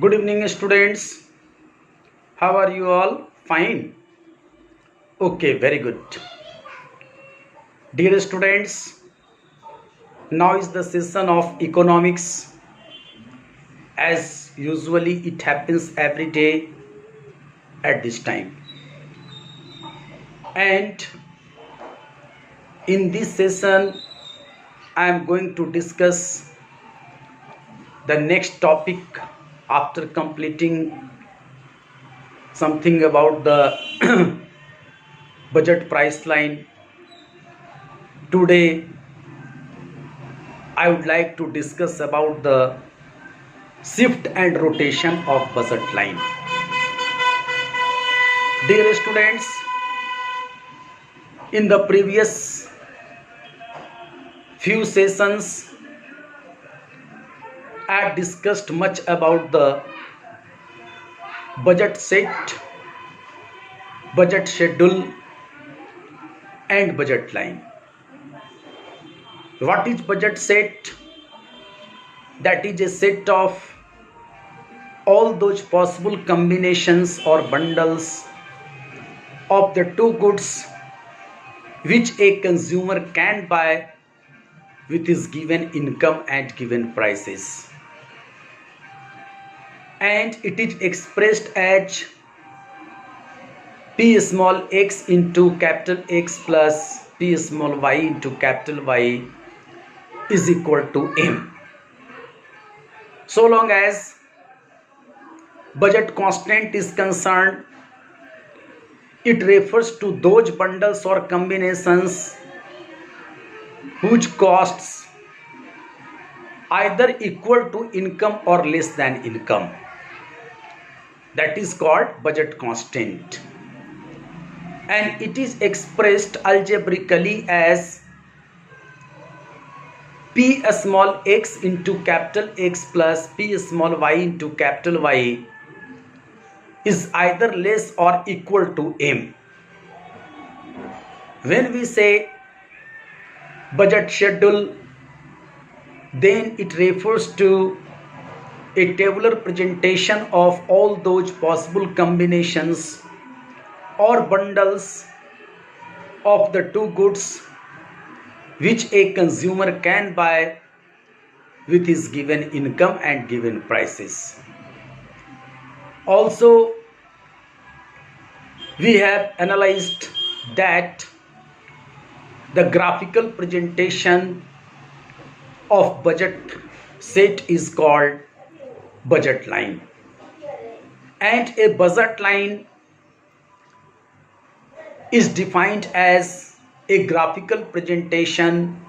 Good evening, students. How are you all? Fine. Okay, very good. Dear students, now is the session of economics. As usually, it happens every day at this time. And in this session, I am going to discuss the next topic after completing something about the budget price line. Today, I would like to discuss about the shift and rotation of budget line. Dear students, in the previous few sessions, I discussed much about the budget set, budget schedule, and budget line. What is budget set? That is a set of all those possible combinations or bundles of the two goods which a consumer can buy with his given income and given prices. And it is expressed as P small x into capital X plus P small y into capital Y is equal to M. So long as budget constant is concerned, it refers to those bundles or combinations whose costs either equal to income or less than income. That is called budget constant. And it is expressed algebraically as P small x into capital X plus P small y into capital Y is either less or equal to M. When we say budget schedule, then it refers to a tabular presentation of all those possible combinations or bundles of the two goods which a consumer can buy with his given income and given prices. Also, we have analyzed that the graphical presentation of budget set is called budget line, and a budget line is defined as a graphical presentation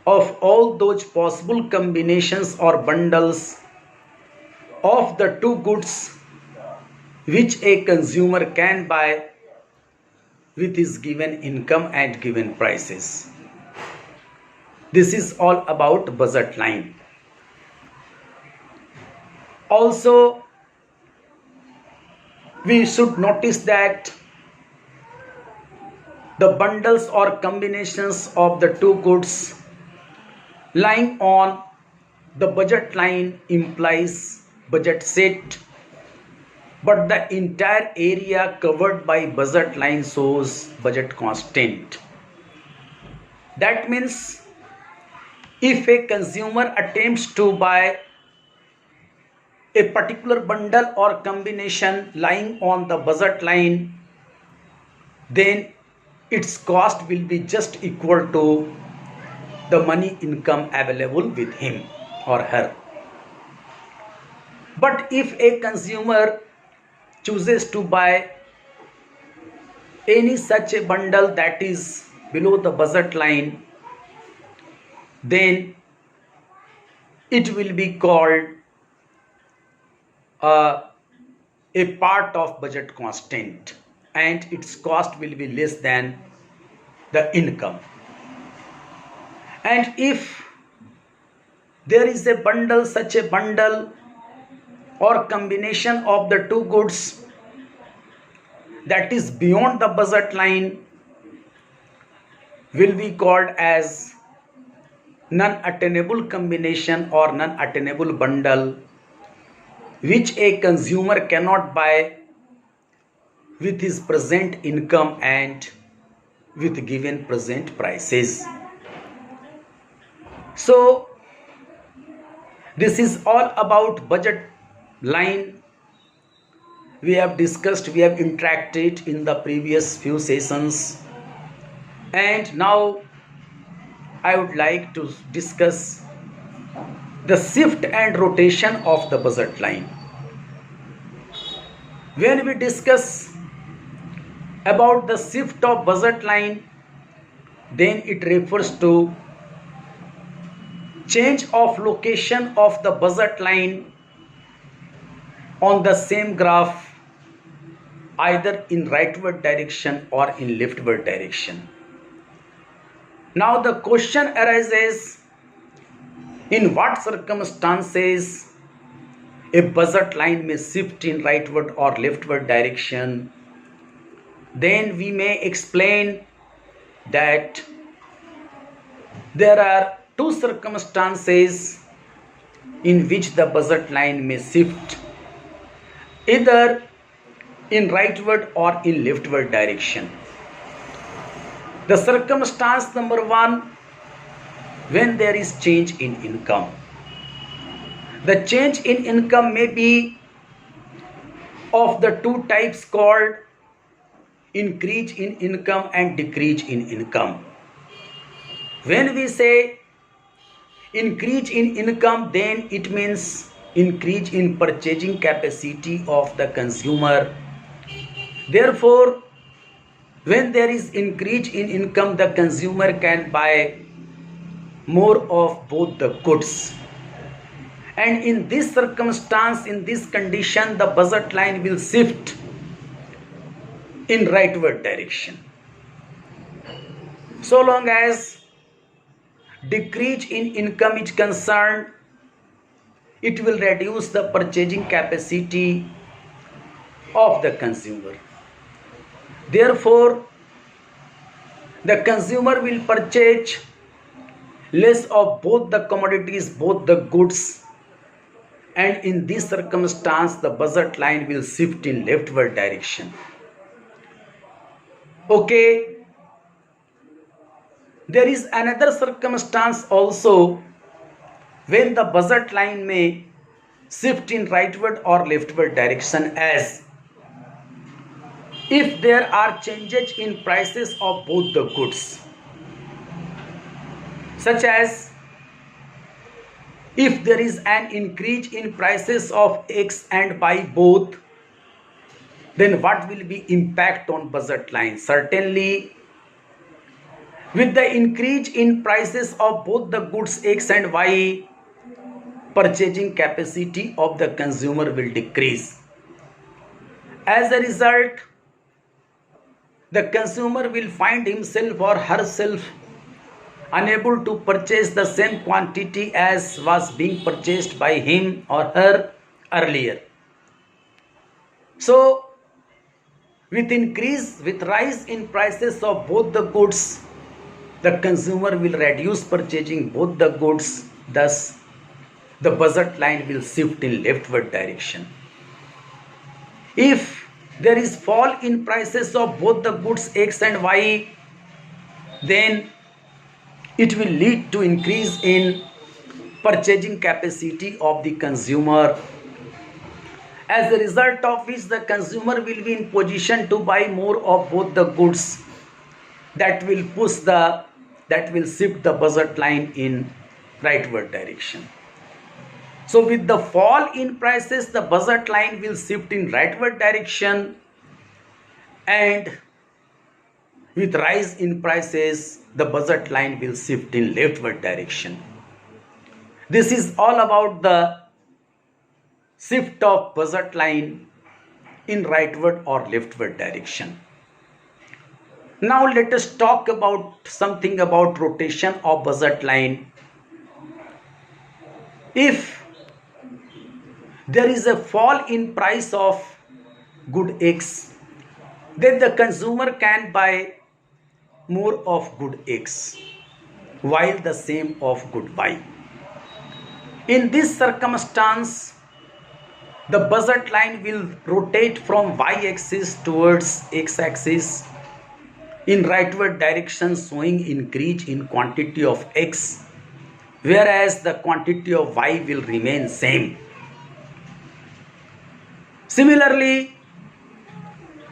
of all those possible combinations or bundles of the two goods which a consumer can buy with his given income and given prices. This is all about budget line. Also, we should notice that the bundles or combinations of the two goods lying on the budget line implies budget set, but the entire area covered by budget line shows budget constant. That means if a consumer attempts to buy a particular bundle or combination lying on the budget line, then its cost will be just equal to the money income available with him or her. But if a consumer chooses to buy any such a bundle that is below the budget line, then it will be called a part of budget constant, and its cost will be less than the income. And if there is a bundle, such a bundle or combination of the two goods that is beyond the budget line, will be called as non-attainable combination or non-attainable bundle, which a consumer cannot buy with his present income and with given present prices. So this is all about budget line. We have discussed, we have interacted in the previous few sessions, and now I would like to discuss the shift and rotation of the budget line. When we discuss about the shift of budget line, then it refers to change of location of the budget line on the same graph, either in rightward direction or in leftward direction. Now the question arises, in what circumstances a budget line may shift in rightward or leftward direction? Then we may explain that there are two circumstances in which the budget line may shift, either in rightward or in leftward direction. The circumstance number one, when there is change in income. The change in income may be of the two types called increase in income and decrease in income. When we say increase in income, then it means increase in purchasing capacity of the consumer. Therefore, when there is increase in income, the consumer can buy more of both the goods. And in this circumstance, in this condition, the budget line will shift in rightward direction. So long as decrease in income is concerned, it will reduce the purchasing capacity of the consumer. Therefore, the consumer will purchase less of both the commodities, both the goods, and in this circumstance, the budget line will shift in leftward direction. Okay, there is another circumstance also when the budget line may shift in rightward or leftward direction, as if there are changes in prices of both the goods, such as if there is an increase in prices of X and Y both, then what will be impact on budget line? Certainly, with the increase in prices of both the goods X and Y, purchasing capacity of the consumer will decrease. As a result, the consumer will find himself or herself unable to purchase the same quantity as was being purchased by him or her earlier. So, with rise in prices of both the goods, the consumer will reduce purchasing both the goods. Thus, the budget line will shift in leftward direction. If there is fall in prices of both the goods X and Y, then it will lead to increase in purchasing capacity of the consumer, as a result of which the consumer will be in position to buy more of both the goods. That will shift the budget line in rightward direction. So with the fall in prices, the budget line will shift in rightward direction, and with rise in prices, the budget line will shift in leftward direction. This is all about the shift of budget line in rightward or leftward direction. Now let us talk about something about rotation of budget line. If there is a fall in price of good X, then the consumer can buy more of good X while the same of good Y. In this circumstance, the budget line will rotate from y-axis towards x-axis in rightward direction, showing increase in quantity of x, whereas the quantity of y will remain same. Similarly,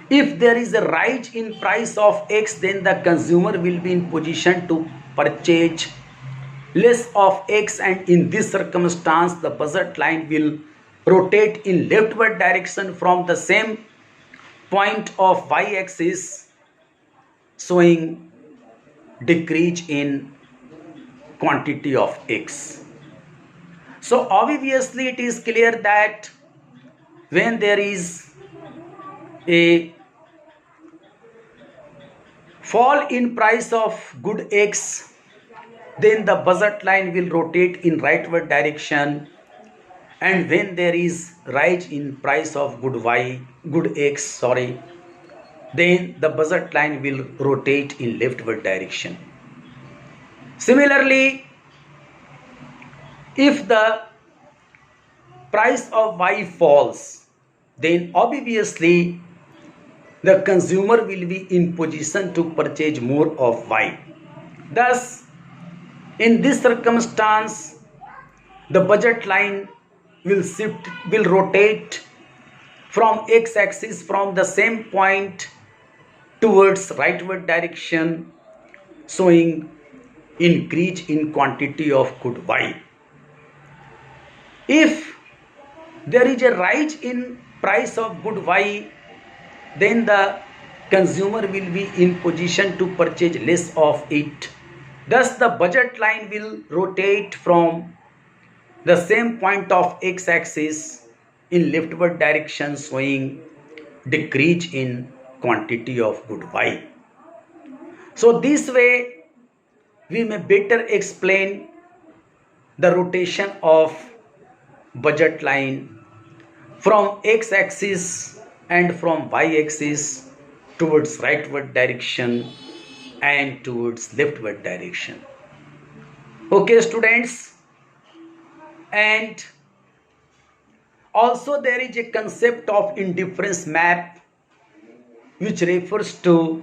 if there is a rise in price of x, then the consumer will be in position to purchase less of x, and in this circumstance the budget line will rotate in leftward direction from the same point of y-axis, showing decrease in quantity of x. So obviously it is clear that when there is a fall in price of good x, then the budget line will rotate in rightward direction, and when there is rise in price of good x, then the budget line will rotate in leftward direction. Similarly, if the price of y falls, then obviously the consumer will be in position to purchase more of y. Thus, in this circumstance, the budget line will rotate from x-axis from the same point towards rightward direction, showing increase in quantity of good y. If there is a rise in price of good y, then the consumer will be in position to purchase less of it. Thus, the budget line will rotate from the same point of x-axis in leftward direction, showing decrease in quantity of good y. So this way we may better explain the rotation of budget line from x-axis and from y-axis towards rightward direction and towards leftward direction. Okay, students, and also there is a concept of indifference map, which refers to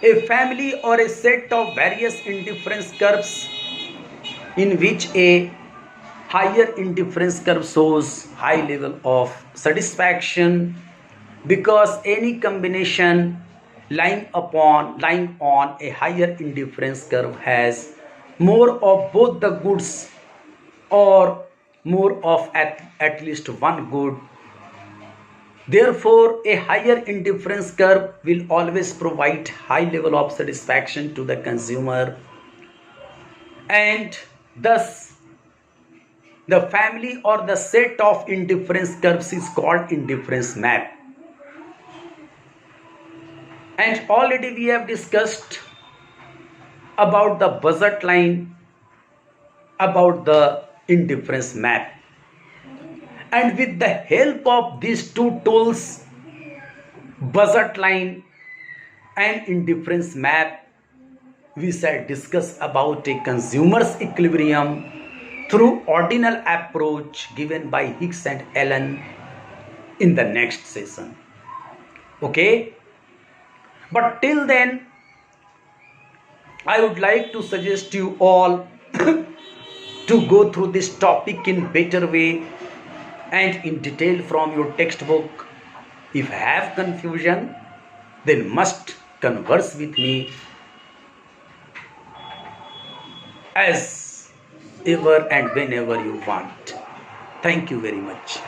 a family or a set of various indifference curves in which a higher indifference curve shows high level of satisfaction, because any combination lying on a higher indifference curve has more of both the goods or more of at least one good. Therefore, a higher indifference curve will always provide high level of satisfaction to the consumer, and thus the family or the set of indifference curves is called indifference map. And already we have discussed about the budget line, about the indifference map, and with the help of these two tools, budget line and indifference map, we shall discuss about a consumer's equilibrium through ordinal approach given by Hicks and Allen in the next session. Okay, but till then I would like to suggest you all to go through this topic in better way and in detail from your textbook. If you have confusion, then must converse with me as ever and whenever you want. Thank you very much.